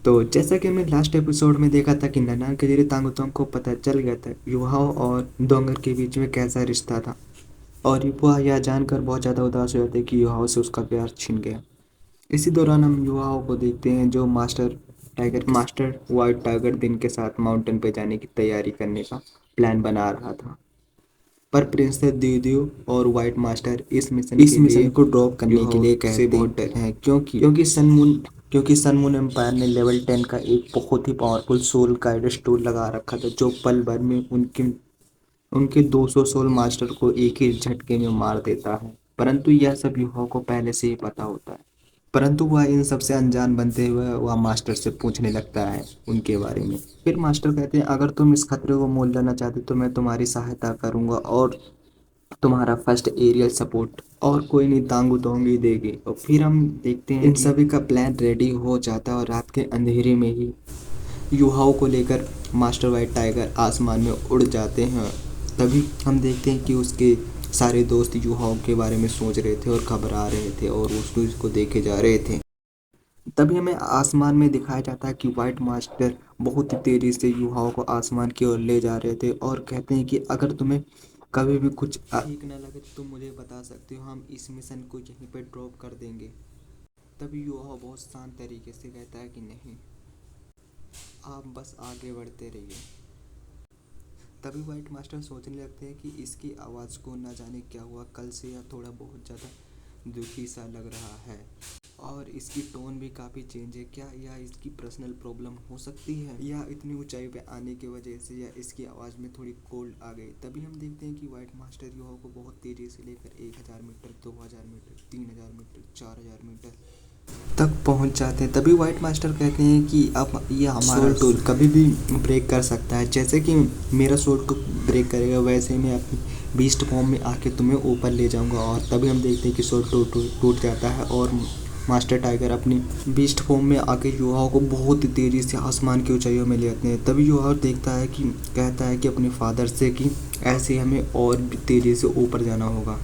तो जैसा कि हमने लास्ट एपिसोड में देखा था कि नन्हा के जरिए तांगुतोंग को पता चल गया था युहाओ और डोंगर के बीच में कैसा रिश्ता था। और वह यह जानकर बहुत ज़्यादा उदास हो जाते हैं कि युहाओ से उसका प्यार छिन गया। इसी दौरान हम युवाओं को देखते हैं जो मास्टर वाइट टाइगर दिन के साथ माउंटेन पे जाने की तैयारी करने का प्लान बना रहा था। पर प्रिंसेस दीदियो और व्हाइट मास्टर इस मिशन को ड्रॉप करने के लिए कहते बहुत डर हैं क्योंकि सन मून एम्पायर ने लेवल 10 का एक बहुत ही पावरफुल सोल गाइडेड स्टोन लगा रखा था जो पल भर में उनके उनके 200 सोल मास्टर को एक ही झटके में मार देता है। परंतु यह सब युवाओं को पहले से ही पता होता है। परंतु वह इन सब से अनजान बनते हुए वह मास्टर से पूछने लगता है उनके बारे में। फिर मास्टर कहते हैं अगर तुम इस खतरे को मोल लेना चाहते तो मैं तुम्हारी सहायता करूंगा और तुम्हारा फर्स्ट एरियल सपोर्ट और कोई नहीं तांगू तोंगी देगी। और फिर हम देखते हैं इन सभी का प्लान रेडी हो जाता है और रात के अंधेरे में ही युहाओं को लेकर मास्टर वाइट टाइगर आसमान में उड़ जाते हैं। तभी हम देखते हैं कि उसके सारे दोस्त युहाओं के बारे में सोच रहे थे और घबरा रहे थे और उसको देखे जा रहे थे। तभी हमें आसमान में दिखाया जाता है कि व्हाइट मास्टर बहुत ही तेजी से युहाओं को आसमान की ओर ले जा रहे थे और कहते हैं कि अगर तुम्हें कभी भी कुछ ठीक न लगे तो तुम मुझे बता सकते हो, हम इस मिशन को यहीं पर ड्रॉप कर देंगे। तभी युहा बहुत शांत तरीके से कहता है कि नहीं, आप बस आगे बढ़ते रहिए। तभी व्हाइट मास्टर सोचने लगते हैं कि इसकी आवाज़ को न जाने क्या हुआ, कल से यह थोड़ा बहुत ज़्यादा दुखी सा लग रहा है और इसकी टोन भी काफ़ी चेंज है। क्या यह इसकी पर्सनल प्रॉब्लम हो सकती है या इतनी ऊंचाई पे आने की वजह से या इसकी आवाज़ में थोड़ी कोल्ड आ गई। तभी हम देखते हैं कि व्हाइट मास्टर युवा को बहुत तेज़ी से लेकर 1000 मीटर 2000 मीटर 3000 मीटर 4000 मीटर तक पहुंच जाते हैं। तभी व्हाइट मास्टर कहते हैं कि अब ये हमारा सोल टूल कभी भी ब्रेक कर सकता है, जैसे कि मेरा सोल को ब्रेक करेगा वैसे ही मैं अपनी बीस्ट फॉर्म में आके तुम्हें ऊपर ले जाऊंगा। और तभी हम देखते हैं कि सोल टूट जाता है और मास्टर टाइगर अपनी बीस्ट फॉर्म में आके युवाओं को बहुत ही तेज़ी से आसमान की ऊंचाइयों में ले जाते हैं। तभी युवा देखता है कि कहता है कि अपने फादर से कि ऐसे हमें और भी तेज़ी से ऊपर जाना होगा।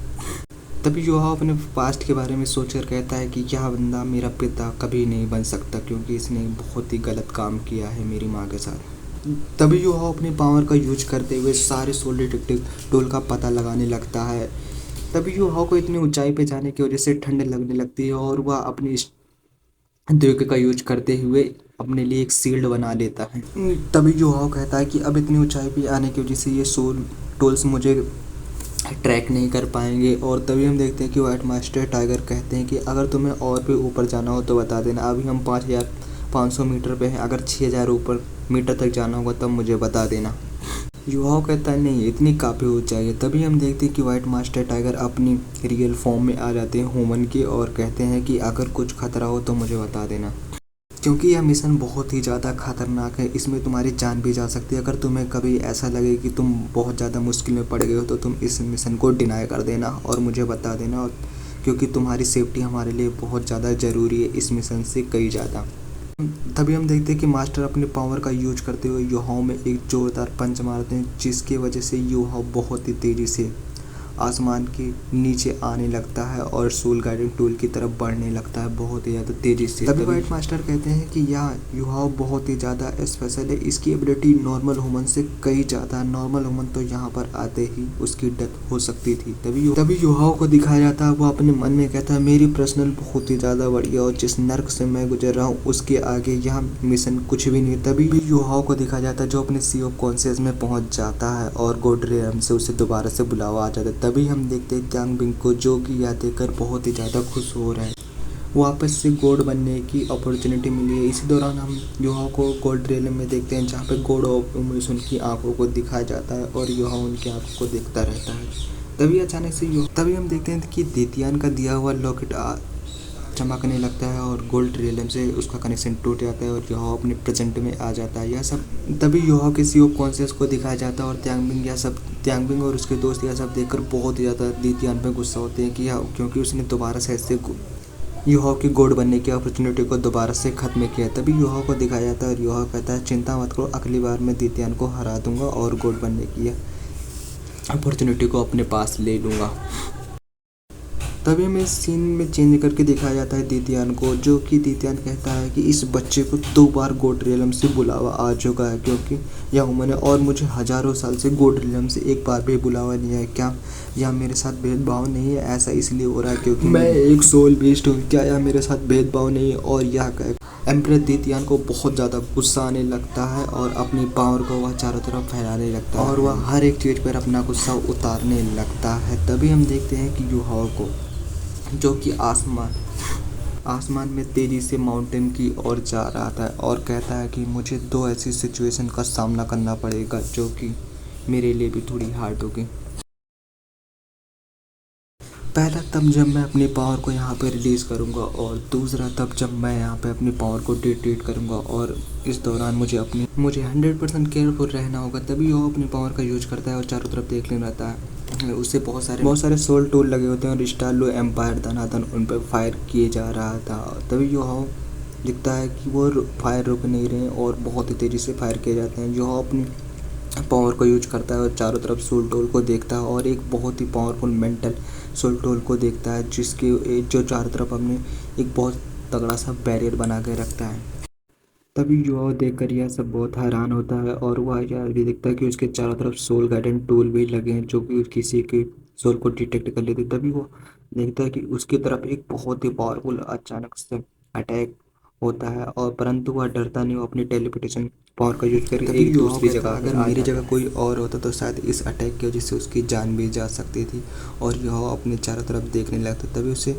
तभी युवा अपने पास्ट के बारे में सोचकर कहता है कि यह बंदा मेरा पिता कभी नहीं बन सकता क्योंकि इसने बहुत ही गलत काम किया है मेरी माँ के साथ। तभी युवा अपने पावर का यूज करते हुए सारे सोल डिटेक्टिव टूल का पता लगाने लगता है। तभी युवा को इतनी ऊंचाई पे जाने की वजह से ठंड लगने लगती है और वह अपनी द्वीप का यूज करते हुए अपने लिए एक शील्ड बना लेता है। तभी युवा कहता है कि अब इतनी ऊंचाई पे आने की वजह से ये सोल टूल्स मुझे ट्रैक नहीं कर पाएंगे। और तभी हम देखते हैं कि व्हाइट मास्टर टाइगर कहते हैं कि अगर तुम्हें और भी ऊपर जाना हो तो बता देना, अभी हम 5500 मीटर पे हैं, अगर 6000 ऊपर मीटर तक जाना होगा तब मुझे बता देना। युवाओं कहता है नहीं, इतनी काफ़ी ऊंचाई है। तभी हम देखते हैं कि व्हाइट मास्टर टाइगर अपनी रियल फॉर्म में आ जाते हैं ह्यूमन के और कहते हैं कि अगर कुछ खतरा हो तो मुझे बता देना क्योंकि यह मिशन बहुत ही ज़्यादा खतरनाक है, इसमें तुम्हारी जान भी जा सकती है। अगर तुम्हें कभी ऐसा लगे कि तुम बहुत ज़्यादा मुश्किल में पड़ गए हो तो तुम इस मिशन को डिनाई कर देना और मुझे बता देना, और क्योंकि तुम्हारी सेफ्टी हमारे लिए बहुत ज़्यादा ज़रूरी है इस मिशन से कई ज़्यादा। तभी हम देखते हैं कि मास्टर अपने पावर का यूज करते हुए युहाओं में एक जोरदार पंच मारते हैं जिसकी वजह से युहा बहुत ही तेज़ी से आसमान के नीचे आने लगता है और सोल गाइडिंग टूल की तरफ बढ़ने लगता है बहुत ही ज़्यादा तेज़ी से। तभी व्हाइट मास्टर कहते हैं कि यह युहाओ बहुत ही ज़्यादा स्पेशल है, इसकी एबिलिटी नॉर्मल ह्यूमन से कई ज़्यादा। नॉर्मल ह्यूमन तो यहाँ पर आते ही उसकी डेथ हो सकती थी। तभी युहाओ को दिखाया जाता है, वो अपने मन में कहता है मेरी पर्सनल बहुत ही ज़्यादा बढ़िया और जिस नर्क से मैं गुजर रहा हूँ उसके आगे यह मिशन कुछ भी नहीं। तभी युहाओ को दिखाया जाता है जो अपने सी ऑफ कॉन्शियस में पहुँच जाता है और गोड रेयम से उसे दोबारा से बुलावा आ जाता है। तभी हम देखते हैं त्यांग बिंग को जो कि यह देखकर बहुत ही ज़्यादा खुश हो रहा है, वापस से गोड बनने की अपॉर्चुनिटी मिली है। इसी दौरान हम युवा को गोल्ड रेलम में देखते हैं जहाँ पे गोड ऑफ उमेश उनकी आंखों को दिखाया जाता है और युवा उनकी आंखों को देखता रहता है। तभी अचानक से तभी हम देखते हैं कि देतियान का दिया हुआ लॉकेट चमकने लगता है और गोल्ड रियलम से उसका कनेक्शन टूट जाता है और योहा अपने प्रेजेंट में आ जाता है। यह सब तभी योहा के सी ऑफ कॉन्शियस को दिखाया जाता है और त्यांगबिंग और उसके दोस्त यह सब देखकर बहुत ही ज़्यादा दीतियान पे गुस्सा होते हैं कि क्योंकि उसने दोबारा से ऐसे योहा की गोड बनने की अपॉर्चुनिटी को दोबारा से ख़त्म किया। तभी योहा को दिखाया जाता है और योहा कहता है चिंता मत करो, अगली बार मैं दीतियान को हरा दूंगा और गोड बनने की अपॉर्चुनिटी को अपने पास ले लूँगा। तभी हमें सीन में चेंज करके दिखाया जाता है दितियान को, जो कि दितियान कहता है कि इस बच्चे को 2 बार गोड रियलम से बुलावा आ चुका है, क्योंकि यह उम्र है और मुझे हजारों साल से गोड रियलम से एक बार भी बुलावा नहीं है। क्या यह मेरे साथ भेदभाव नहीं है? ऐसा इसलिए हो रहा है क्योंकि मैं एक सोल बीस्ट हूँ। क्या यह मेरे साथ भेदभाव नहीं है? और यह कह एम्परर दितियान को बहुत ज़्यादा गुस्सा आने लगता है और अपनी पावर को वह चारों तरफ फैलाने लगता है और वह हर एक चीज़ पर अपना गुस्सा उतारने लगता है। तभी हम देखते हैं कि यूहाओ को, जो कि आसमान में तेज़ी से माउंटेन की ओर जा रहा था और कहता है कि मुझे 2 ऐसी सिचुएशन का सामना करना पड़ेगा जो कि मेरे लिए भी थोड़ी हार्ड होगी। पहला तब जब मैं अपनी पावर को यहाँ पे रिलीज़ करूँगा और दूसरा तब जब मैं यहाँ पे अपनी पावर को डिलीट करूँगा और इस दौरान मुझे 100% केयरफुल रहना होगा। तभी वो अपनी पावर का यूज करता है और चारों तरफ देख ले रहता है। उससे बहुत सारे सोल टूल लगे होते हैं और स्टारलो एम्पायर धनातन उन पर फायर किए जा रहा था। तभी यो दिखता है कि वो फायर रुक नहीं रहे और बहुत ही तेज़ी से फायर किए जाते हैं। जो अपनी पावर को यूज करता है और चारों तरफ सोल टोल को देखता है और एक बहुत ही पावरफुल मेंटल सोल टोल को देखता है, जिसके जो चारों तरफ अपने एक बहुत तगड़ा सा बैरियर बना के रखता है। तभी युवा देखकर यह सब बहुत हैरान होता है और वह यह भी देखता है कि उसके चारों तरफ सोल गाइडेंस टूल भी लगे हैं जो कि किसी के सोल को डिटेक्ट कर लेते। तभी वो देखता है कि उसकी तरफ एक बहुत ही पावरफुल अचानक से अटैक होता है और परंतु वह डरता नहीं, वो अपनी टेलीपोर्टेशन पावर का यूज करके एक दूसरी जगह, अगर मेरी जगह कोई और होता तो शायद इस अटैक की वजह से उसकी जान भी जा सकती थी। और यह अपने चारों तरफ देखने लगता, तभी उसे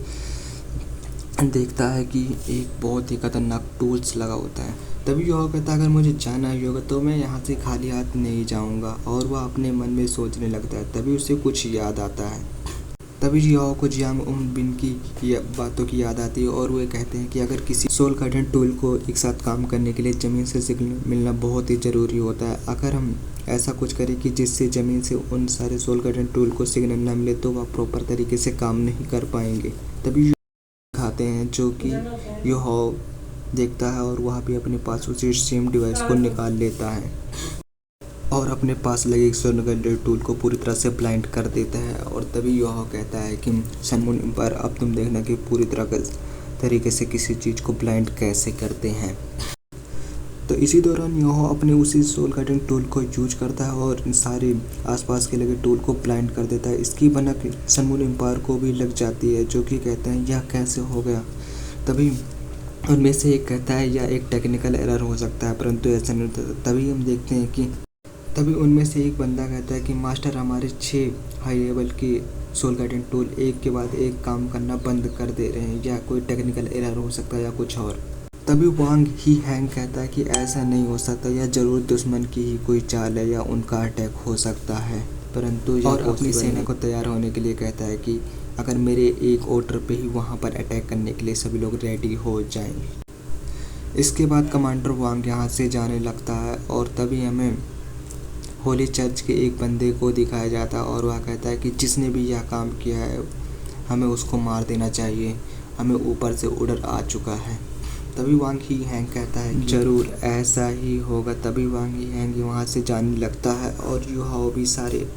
देखता है कि एक बहुत ही खतरनाक टूल्स लगा होता है। तभी युवा कहता है अगर मुझे जाना ही होगा तो मैं यहाँ से खाली हाथ नहीं जाऊँगा और वह अपने मन में सोचने लगता है। तभी उसे कुछ याद आता है। तभी युवा को जियांग बिन की बातों की याद आती है और वे कहते हैं कि अगर किसी सोल गाइडेंस टूल को एक साथ काम करने के लिए ज़मीन से सिग्नल मिलना बहुत ही ज़रूरी होता है। अगर हम ऐसा कुछ करें कि जिससे ज़मीन से उन सारे सोल गाइडेंस टूल को सिग्नल ना मिले तो वह प्रॉपर तरीके से काम नहीं कर पाएंगे। तभी दिखाते हैं जो कि युवा देखता है और वह भी अपने पास उसी सेम डिवाइस को निकाल लेता है और अपने पास लगे एक सोल गाइडेंस टूल को पूरी तरह से ब्लाइंड कर देता है। और तभी युवा कहता है कि सनमून एम्पायर अब तुम देखना कि पूरी तरह तरीके से किसी चीज़ को ब्लाइंड कैसे करते हैं। तो इसी दौरान युवा अपने उसी सोल गाइडेंस टूल को यूज करता है और सारे आसपास के लगे टूल को ब्लाइंड कर देता है। इसकी भनक सनमून एम्पायर को भी लग जाती है, जो कि कहते हैं यह कैसे हो गया। तभी उनमें से एक कहता है यह एक टेक्निकल एरर हो सकता है, परंतु ऐसा नहीं होता। तभी हम देखते हैं कि तभी उनमें से एक बंदा कहता है कि मास्टर हमारे 6 हाई लेवल के सोल गाइडेंस टूल एक के बाद एक काम करना बंद कर दे रहे हैं, या कोई टेक्निकल एरर हो सकता है या कुछ और। तभी वांग ही हैंग कहता है कि ऐसा नहीं हो सकता, यह जरूर दुश्मन की ही कोई चाल है या उनका अटैक हो सकता है। परंतु और अपनी सेना को तैयार होने के लिए कहता है कि अगर मेरे एक ऑर्डर पे ही वहाँ पर अटैक करने के लिए सभी लोग रेडी हो जाएंगे। इसके बाद कमांडर वांग यहाँ से जाने लगता है और तभी हमें होली चर्च के एक बंदे को दिखाया जाता है और वह कहता है कि जिसने भी यह काम किया है हमें उसको मार देना चाहिए, हमें ऊपर से ऑर्डर आ चुका है। तभी वांग ही हैंग कहता है जरूर ऐसा ही होगा। तभी वांग ही हैंग वहाँ से जाने लगता है और युहाओ भी सारे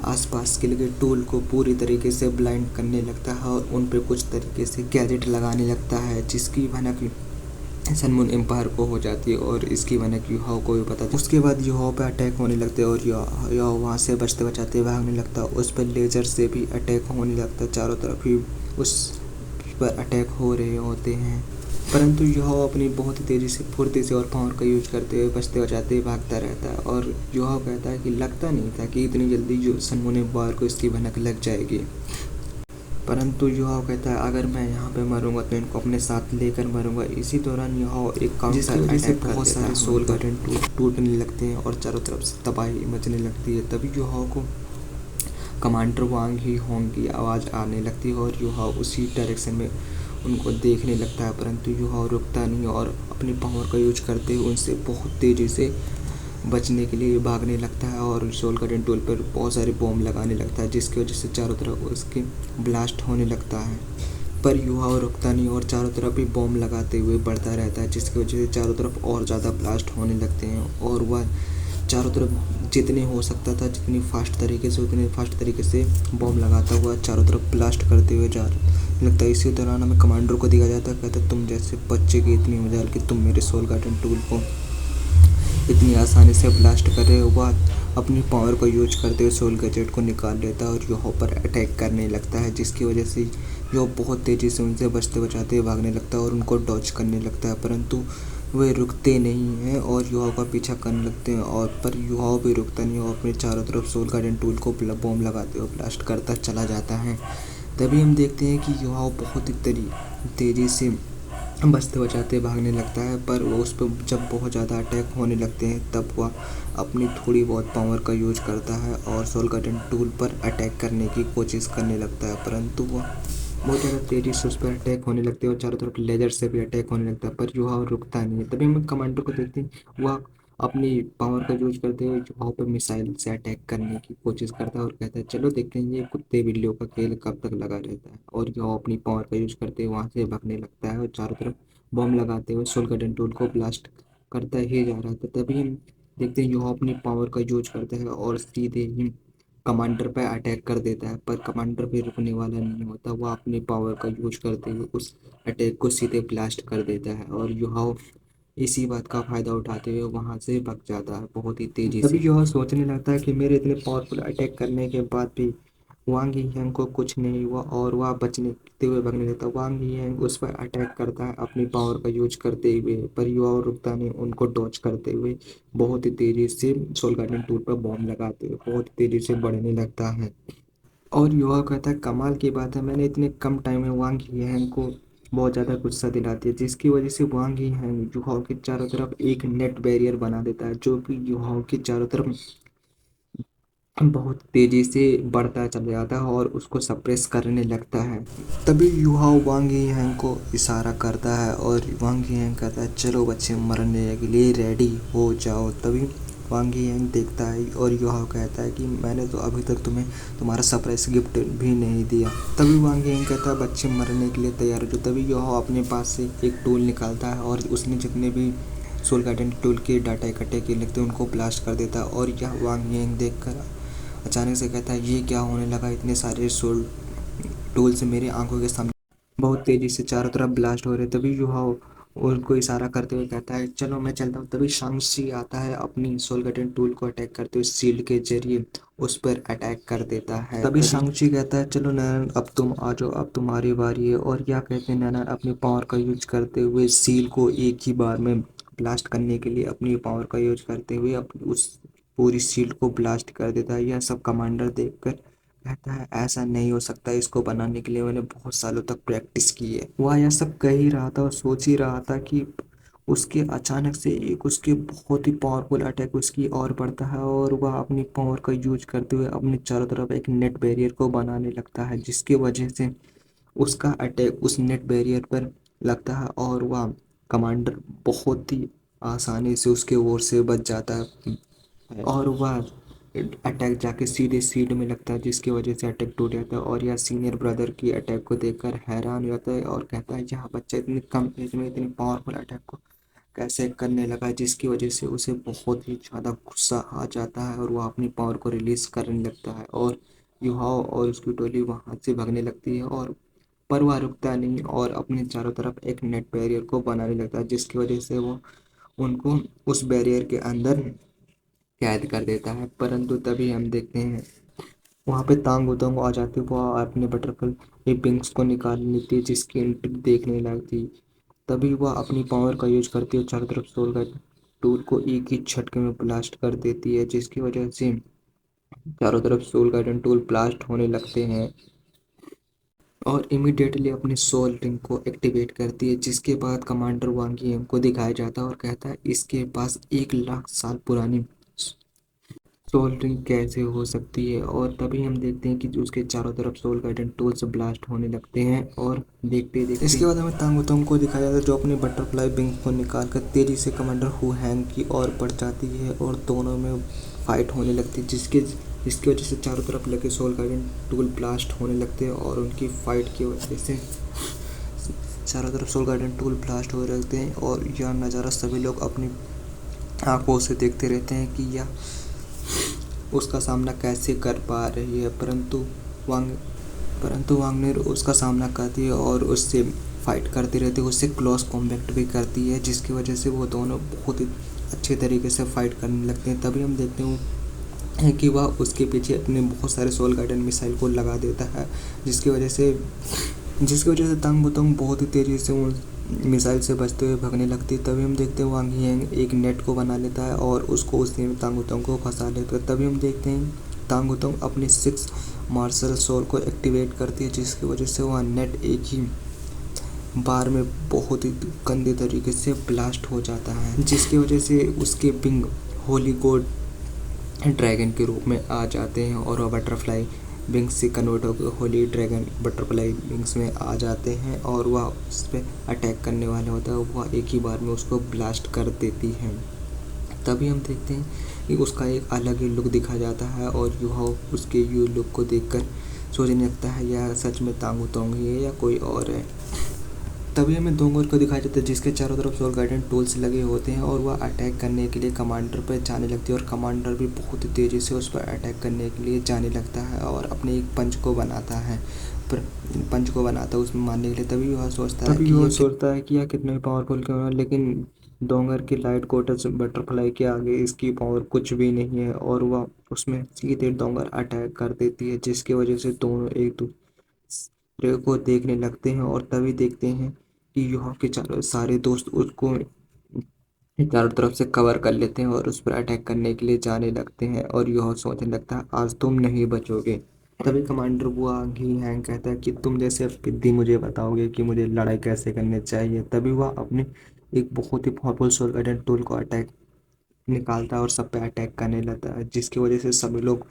आसपास के लगे टूल को पूरी तरीके से ब्लाइंड करने लगता है और उन पर कुछ तरीके से गैजेट लगाने लगता है, जिसकी भनक सनमून एम्पायर को हो जाती है और इसकी भनक युहाओ को भी पता है। उसके बाद युहाओ पे अटैक होने लगते हैं और युहाओ वहाँ से बचते बचाते भागने लगता है। उस पर लेज़र से भी अटैक होने लगता है, चारों तरफ ही उस पर अटैक हो रहे होते हैं, परंतु युहाओ अपनी बहुत ही तेज़ी से फुर्ती से और पावर का यूज करते हुए बचते बचाते भागता रहता है। और युहाओ कहता है कि लगता नहीं था कि इतनी जल्दी जो सनमून एम्पायर को इसकी भनक लग जाएगी, परंतु युहाओ कहता है अगर मैं यहाँ पे मरूंगा तो इनको अपने साथ लेकर मरूंगा। इसी दौरान युहाओ एक काउंटर अटैक से बहुत सारे सोल गाइडेंस टूटने लगते हैं और चारों तरफ से तबाही मचने लगती है। तभी युहाओ को कमांडर वांग ही होंग की आवाज़ आने लगती है और युहाओ उसी डायरेक्शन में उनको देखने लगता है, परंतु युहाओ रुकता नहीं और अपनी पावर का यूज करते हुए उनसे बहुत तेज़ी से बचने के लिए भागने लगता है और सोल गाइडेंस टूल पर बहुत सारे बॉम्ब लगाने लगता है, जिसकी वजह से चारों तरफ उसके ब्लास्ट होने लगता है। पर युहाओ रुकता नहीं और चारों तरफ ही बॉम्ब लगाते हुए बढ़ता रहता है, जिसकी वजह से चारों तरफ और ज़्यादा ब्लास्ट होने लगते हैं और वह चारों तरफ जितने हो सकता था, जितनी फास्ट तरीके से उतने फास्ट तरीके से बॉम्ब लगाता हुआ चारों तरफ ब्लास्ट करते हुए जा रहा लगता है। इसी दौरान हमें कमांडर को दिखाया जाता है, कहता है तुम जैसे बच्चे की इतनी मजाल कि तुम मेरे सोल गार्डन टूल को इतनी आसानी से ब्लास्ट कर रहे हो। वह अपनी पावर को यूज करते हुए सोल गैजेट को निकाल लेता है और योहा पर अटैक करने लगता है, जिसकी वजह से यो बहुत तेज़ी से उनसे बचते बचाते हुए भागने लगता है और उनको डॉच करने लगता है, परंतु वे रुकते नहीं हैं और युवा का पीछा करने लगते हैं। और पर युवा भी रुकता नहीं और अपने चारों तरफ सोल गार्डन टूल को बॉम्ब लगाते हुए ब्लास्ट करता चला जाता है। तभी हम देखते हैं कि युवा बहुत ही तेज़ी से बचते बचाते भागने लगता है, पर वो उस पर जब बहुत ज़्यादा अटैक होने लगते हैं तब वह अपनी थोड़ी बहुत पावर का यूज करता है और सोल गार्डन टूल पर अटैक करने की कोशिश करने लगता है, परंतु वह बहुत ज़्यादा तेज़ी से उस पर अटैक होने लगते हैं और चारों तरफ लेजर से भी अटैक होने लगता है, पर युवा रुकता नहीं है। तभी हम कमांडर को देखते हैं, वह अपनी पावर का यूज करते हुए युवाओं पर मिसाइल से अटैक करने की कोशिश करता है और कहता है चलो देखते हैं ये कुत्ते बिल्लियों का खेल कब तक लगा रहता है। और युवा अपनी पावर का यूज करते हुए वहाँ से भागने लगता है और चारों तरफ बॉम्ब लगाते हुए सोल गार्डन टूल को ब्लास्ट करता ही जा रहा था। तभी हम देखते हैं युवा अपनी पावर का यूज करता है और सीधे ही कमांडर पर अटैक कर देता है, पर कमांडर भी रुकने वाला नहीं होता। वह अपनी पावर का यूज करते हुए उस अटैक को सीधे ब्लास्ट कर देता है और युवा इसी बात का फायदा उठाते हुए वहां से भाग जाता है बहुत ही तेजी से। तभी युवा सोचने लगता है कि मेरे इतने पावरफुल अटैक करने के बाद भी वांग यियांग को कुछ नहीं हुआ और वह बचते हुए भागने लगता है। वांग यियांग उस पर अटैक करता है अपनी पावर का यूज करते हुए, पर युवा रुकता नहीं, उनको डॉच करते हुए बहुत ही तेजी से सोल गार्डन टूर पर बॉम्ब लगाते हुए बहुत तेजी से बढ़ने लगता है। और युवा कहता है कमाल की बात है, मैंने इतने कम टाइम में वांग यियांग को बहुत ज़्यादा गुस्सा दिला दिया, जिसकी वजह से वांग यियांग युवाओं के चारों तरफ एक नेट बैरियर बना देता है, जो कि युवाओं के चारों तरफ बहुत तेजी से बढ़ता चला जाता है और उसको सप्रेस करने लगता है। तभी युहाओ वांग यियांग को इशारा करता है और वांग यियांग कहता है चलो बच्चे मरने के लिए रेडी हो जाओ। तभी वांग यियांग देखता है और युहाओ कहता है कि मैंने तो अभी तक तुम्हें तुम्हारा सरप्राइज गिफ्ट भी नहीं दिया। तभी वांग यियांग कहता है बच्चे मरने के लिए तैयार हो। तभी युहाओ अपने पास से एक टूल निकालता है और उसने जितने भी सोल गार्डन टूल के डाटा इकट्ठे किए लगते हैं उनको ब्लास्ट कर देता है। और यह वांग यियांग देखकर अचानक से कहता है ये क्या होने लगा, इतने सारे सोल टूल्स मेरे आंखों के सामने बहुत तेजी से चारों तरफ ब्लास्ट हो रहे। तभी युहाओ उनको इशारा करते हुए कहता है चलो मैं चलता हूँ। तभी शांगची आता है अपनी सोल गार्डन टूल को अटैक करते हुए सील्ड के जरिए उस पर अटैक कर देता है। तभी शांगची कहता है चलो नैनन अब तुम आ जाओ, अब तुम्हारी बारी है। और क्या कहते हैं नैनन अपनी पावर का यूज करते हुए सील को एक ही बार में ब्लास्ट करने के लिए अपनी पावर का यूज करते हुए अपनी उस पूरी शील्ड को ब्लास्ट कर देता है। यह सब कमांडर देखकर कहता है ऐसा नहीं हो सकता, इसको बनाने के लिए मैंने बहुत सालों तक प्रैक्टिस की है। वह यह सब कह ही रहा था और सोच ही रहा था कि उसके अचानक से एक उसके बहुत ही पावरफुल अटैक उसकी और बढ़ता है और वह अपनी पावर का यूज करते हुए अपने चारों तरफ एक नेट बैरियर को बनाने लगता है, जिसकी वजह से उसका अटैक उस नेट बैरियर पर लगता है और वह कमांडर बहुत ही आसानी से उसके ओर से बच जाता है और वह अटैक जाके सीधे सीड में लगता है, जिसकी वजह से अटैक टूट जाता है। और यह सीनियर ब्रदर की अटैक को देखकर हैरान हो जाता है और कहता है यह बच्चा इतनी कम एज में इतनी पावरफुल अटैक को कैसे करने लगा, जिसकी वजह से उसे बहुत ही ज़्यादा गुस्सा आ जाता है और वह अपनी पावर को रिलीज करने लगता है और युवाओं और उसकी टोली वहाँ से भागने लगती है। और पर वह रुकता नहीं और अपने चारों तरफ एक नेट बैरियर को बनाने लगता है, जिसकी वजह से वो उनको उस बैरियर के अंदर कैद कर देता है। परंतु तभी हम देखते हैं वहाँ पे तांग उतंग आ जाती है, वो अपने बटरफ्लाई विंग्स को निकाल लेती है जिसकी एंट्री देखने लायक थी। तभी वह अपनी पावर का यूज करती है चारों तरफ सोल का टूल को एक ही झटके में ब्लास्ट कर देती है, जिसकी वजह से चारों तरफ सोल गार्डन टूल ब्लास्ट होने लगते हैं और इमीडिएटली अपनी सोल रिंग को एक्टिवेट करती है, जिसके बाद कमांडर वांग यियांग को दिखाया जाता है और कहता है इसके पास 1 लाख साल पुरानी सोल रिंग कैसे हो सकती है। और तभी हम देखते हैं कि उसके चारों तरफ सोल गार्डन टूल्स ब्लास्ट होने लगते हैं और देखते देखते इसके बाद हमें तांग उतंग को दिखाया जाता है जो अपने बटरफ्लाई विंग को निकाल कर तेजी से कमांडर हु हैंग की ओर बढ़ जाती है और दोनों में फाइट होने लगती है, जिसकी वजह से चारों तरफ लगे सोल गार्डन टूल ब्लास्ट होने लगते हैं और उनकी फाइट की वजह से चारों तरफ सोल गार्डन टूल ब्लास्ट हो रहे हैं और यह नज़ारा सभी लोग अपनी आंखों से देखते रहते हैं कि यह उसका सामना कैसे कर पा रही है, वांग वांगनर उसका सामना करती है और उससे फाइट करती रहती है, उससे क्लोज कॉम्बैट भी करती है, जिसकी वजह से वो दोनों बहुत ही अच्छे तरीके से फाइट करने लगते हैं। तभी हम देखते हैं कि वह उसके पीछे अपने बहुत सारे सोल गार्डन मिसाइल को लगा देता है, जिसकी वजह से तांग बुतोंग बहुत ही तेज़ी से उन मिसाइल से बचते हुए भागने लगती है। तभी हम देखते हैं वांग यियांग एक नेट को बना लेता है और उसको उसने तांग बुतोंग को फंसा लेता है। तभी हम देखते हैं तांग बुतोंग अपनी 6 मार्शल सोल को एक्टिवेट करती है, जिसकी वजह से वह नेट एक ही बार में बहुत ही गंदे तरीके से ब्लास्ट हो जाता है, जिसकी वजह से उसके विंग होली गोड ड्रैगन के रूप में आ जाते हैं और वह बटरफ्लाई विंग्स से कन्वर्ट होकर होली ड्रैगन बटरफ्लाई विंग्स में आ जाते हैं और वह उस पर अटैक करने वाला होता है। वह एक ही बार में उसको ब्लास्ट कर देती है। तभी हम देखते हैं कि उसका एक अलग ही लुक दिखा जाता है और युहाओ उसके यू लुक को देखकर सोचने लगता है यह सच में तांगू तोंग ही है या कोई और है। तभी हमें डोंगर को दिखाया जाता है जिसके चारों तरफ सोल गार्डन टूल्स लगे होते हैं और वह अटैक करने के लिए कमांडर पर जाने लगती है और कमांडर भी बहुत ही तेज़ी से उस पर अटैक करने के लिए जाने लगता है और अपने एक पंच को बनाता है, पर पंच को बनाता है उसमें मारने के लिए। तभी वह सोचता है कि यह कितने पावरफुल क्यों है, लेकिन डोंगर की लाइट कोटस बटरफ्लाई के आगे इसकी पावर कुछ भी नहीं है और वह उसमें सीधे डोंगर अटैक कर देती है, जिसकी वजह से दोनों एक दूसरे को देखने लगते हैं और तभी देखते हैं कि युवा के चारों सारे दोस्त उसको चारों तरफ से कवर कर लेते हैं और उस पर अटैक करने के लिए जाने लगते हैं और युवा सोचने लगता है आज तुम नहीं बचोगे। तभी कमांडर बुआ घी हैंग कहता है कि तुम जैसे पिद्दी मुझे बताओगे कि मुझे लड़ाई कैसे करनी चाहिए। तभी वह अपने एक बहुत ही पावरफुल सोल गार्डन टूल को अटैक निकालता है और सब पे अटैक करने लगता है, जिसकी वजह से सभी लोग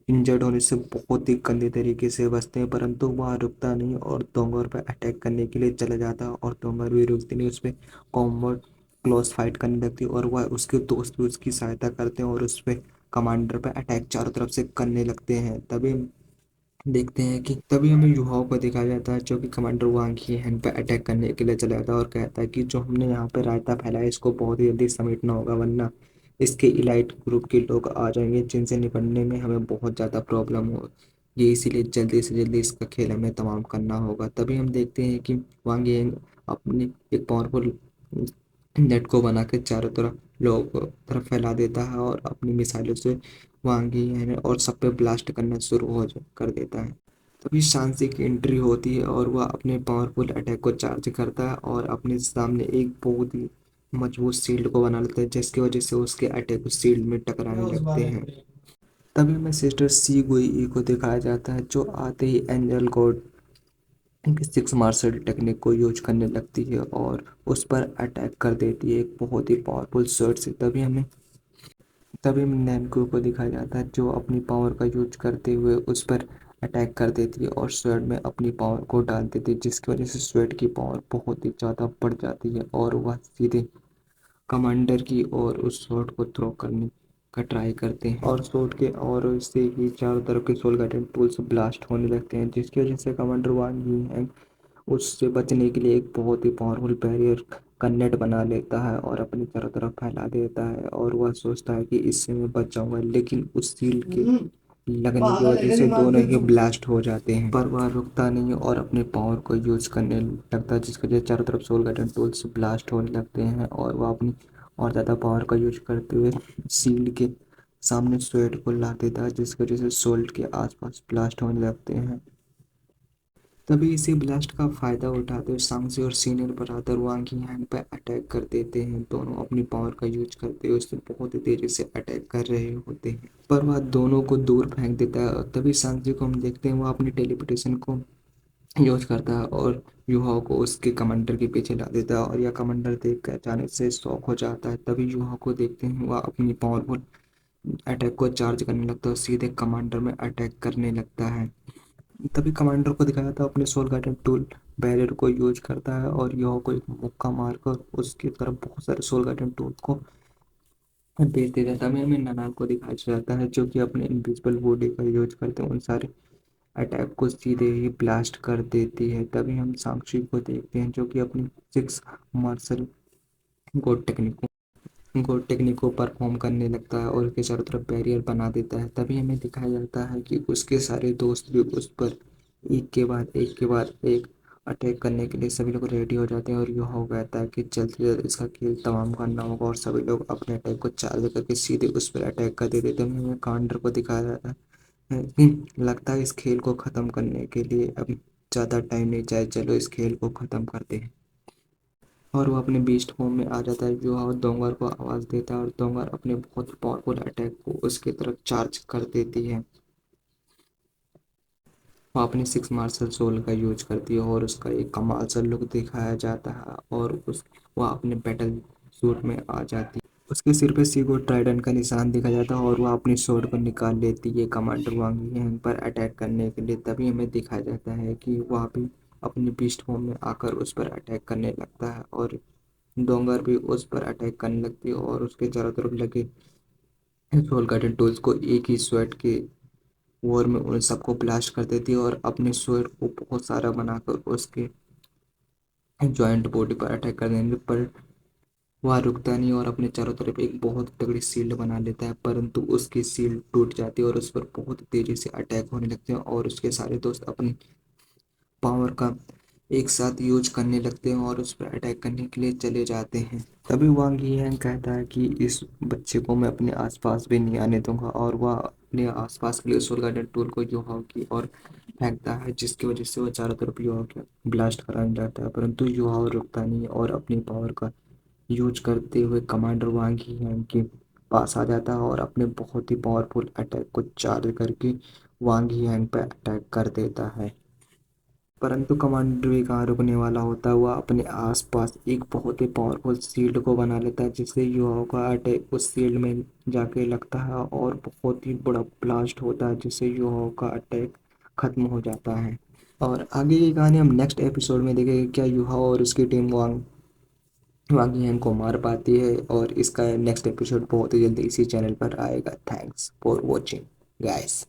इंजर्ड होने से बहुत ही गंदे तरीके से बचते हैं, परंतु वह रुकता नहीं और डोंगर पर अटैक करने के लिए चला जाता है और डोंगर भी रुकती नहीं, उस पर कॉम्बैट क्लोज फाइट करने लगती है और वह उसके दोस्त भी उसकी सहायता करते हैं और उस पर कमांडर पर अटैक चारों तरफ से करने लगते हैं। तभी हमें युवाओं को दिखाया जाता है जो कि कमांडर वांग ही हैन पे अटैक करने के लिए चला जाता है और कहता है कि जो हमने यहाँ पे रायता फैलाया इसको बहुत ही जल्दी समेटना होगा, वरना इसके इलाइट ग्रुप के लोग आ जाएंगे जिनसे निपटने में हमें बहुत ज़्यादा प्रॉब्लम हो, ये इसीलिए जल्दी से जल्दी इसका खेल हमें तमाम करना होगा। तभी हम देखते हैं कि वांग येंग अपनी एक पावरफुल नेट को बना के चारों तरफ लोगों को तरफ फैला देता है और अपनी मिसाइलों से वांग येंग और सब पे ब्लास्ट करना शुरू हो कर देता है। तभी शांति की एंट्री होती है और वह अपने पावरफुल अटैक को चार्ज करता है और अपने सामने एक बहुत ही मजबूत शील्ड को बना लेता है, जिसकी वजह से उसके अटैक उस शील्ड में टकराने लगते हैं। तभी हमें सिस्टर सी गुई को दिखाया जाता है जो आते ही एंजल गॉड की 6 मार्शल टेक्निक को यूज करने लगती है और उस पर अटैक कर देती है एक बहुत ही पावरफुल शॉट से। तभी नैनको को दिखाया जाता है जो अपनी पावर का यूज करते हुए उस पर अटैक कर देती है और स्वर्ड में अपनी पावर को डाल देती है, जिसकी वजह से स्वर्ड की पावर बहुत ही ज़्यादा बढ़ जाती है और वह सीधे कमांडर की ओर उस स्वॉर्ड को थ्रो करने का ट्राई करते हैं और स्वॉर्ड के और से ही चारों तरफ के सोल गार्डन टूल्स ब्लास्ट होने लगते हैं, जिसकी वजह से कमांडर वांग यी उससे बचने के लिए एक बहुत ही पावरफुल बैरियर का नेट बना लेता है और अपनी चारों तरफ फैला देता है और वह सोचता है कि इससे मैं बच जाऊंगा, लेकिन उस सील के लगने की वजह से दोनों ही ब्लास्ट हो जाते हैं। पर वह रुकता नहीं और अपने पावर को यूज करने लगता है, जिसकी वजह से चारों तरफ सोल गार्डन टूल्स ब्लास्ट होने लगते हैं और वह अपनी और ज़्यादा पावर का यूज करते हुए सील के सामने स्वेट को ला देता है, जिसकी वजह से सोल्ट के आसपास ब्लास्ट होने लगते हैं। तभी इसी ब्लास्ट का फायदा उठाते हुए सांगजी और सीनियर ब्रदर वांग हैंग पर अटैक कर देते हैं। दोनों अपनी पावर का यूज करते हुए उससे बहुत ही तेजी से अटैक कर रहे होते हैं, पर वह दोनों को दूर फेंक देता है। तभी सांगजी को हम देखते हैं वह अपनी टेलीपोर्टेशन को यूज करता है और युहाओं को उसके कमांडर के पीछे ला देता है और यह कमांडर देख कर अचानक से शॉक हो जाता है। तभी युहाओं को देखते हैं वह अपनी पावरफुल अटैक को चार्ज करने लगता है और सीधे कमांडर में अटैक करने लगता है। तभी कमांडर को दिखाया था अपने सोल गार्डन टूल बैरियर को यूज करता है और यह को एक मुक्का मारकर उसकी तरफ बहुत सारे सोल गार्डन टूल को भेज देता है। तभी हमें ननाल को दिखाया जाता है जो कि अपने इनविजिबल बॉडी का यूज करते हैं उन सारे अटैक को सीधे ही ब्लास्ट कर देती है। तभी हम साक्षी को देखते हैं जो कि अपनी 6 मार्शल गोड टेक्निक उनको टेक्निक को परफॉर्म करने लगता है और उसके चारों तरफ बैरियर बना देता है। तभी हमें दिखाया जाता है कि उसके सारे दोस्त भी उस पर एक अटैक करने के लिए सभी लोग रेडी हो जाते हैं और यह हो कहता है कि जल्द से जल्द इसका खेल तमाम करना होगा और सभी लोग अपने अटैक को चार्ज करके सीधे उस पर अटैक कर देते हैं। तभी हमें कांडर को दिखाया जाता है कि लगता है इस खेल को ख़त्म करने के लिए अब ज़्यादा टाइम नहीं चाहिए, चलो इस खेल को ख़त्म करते हैं। और वो अपने बीस्ट फॉर्म में आ जाता है जो डोंगर को आवाज़ देता है और डोंगर अपने बहुत पावरफुल अटैक को उसकी तरफ चार्ज कर देती है। वो अपने सिक्स मार्शल सोल का यूज करती है और उसका एक कमाल सा लुक दिखाया जाता है और उस वह अपने बैटल सूट में आ जाती है। उसके सिर पे सीगो ट्राइडेंट का निशान दिखा जाता है और वह अपनी स्वॉर्ड को निकाल लेती है कमांडर वांग यंग पर अटैक करने के लिए। तभी हमें दिखाया जाता है कि वह भी अपनी बीस्ट फॉर्म में आकर उस पर अटैक करने लगता है और डोंगर भी उस पर अटैक करने लगती है और उसके चारों तरफ लगे सोल गार्डन टूल्स को एक ही स्वेट के वॉर में उन सबको ब्लास्ट कर देती है और अपने स्वेट को बहुत सारा बनाकर उसके जॉइंट बॉडी पर अटैक कर देने पर वह रुकता नहीं और अपने चारों तरफ एक बहुत तगड़ी शील्ड बना लेता है, परंतु उसकी शील्ड टूट जाती है और उस पर बहुत तेजी से अटैक होने लगते हैं और उसके सारे दोस्त अपनी पावर का एक साथ यूज करने लगते हैं और उस पर अटैक करने के लिए चले जाते हैं। तभी वांग यीहैंग कहता है कि इस बच्चे को मैं अपने आसपास भी नहीं आने दूंगा और वह अपने आसपास के लिए सोल गार्डन टूल को युहाओ की ओर फेंकता है जिसकी वजह से वो चारों तरफ युहाओ के ब्लास्ट कराने जाता है, परंतु युहाओ रुकता नहीं और अपनी पावर का यूज करते हुए कमांडर वांग यीहैंग के पास आ जाता है और अपने बहुत ही पावरफुल अटैक को चार्ज करके वांग यीहैंग पर अटैक कर देता है। परंतु कमांडर भी कहाँ रुकने वाला होता है, वह अपने आसपास एक बहुत ही पावरफुल शील्ड को बना लेता है जिससे युवाओं का अटैक उस शील्ड में जाके लगता है और बहुत ही बड़ा ब्लास्ट होता है जिससे युवाओं का अटैक खत्म हो जाता है। और आगे की कहानी हम नेक्स्ट एपिसोड में देखेंगे क्या युहाओ और उसकी टीम वांग वांग यंग को मार पाती है, और इसका नेक्स्ट एपिसोड बहुत ही जल्दी इसी चैनल पर आएगा। Thanks for watching guys.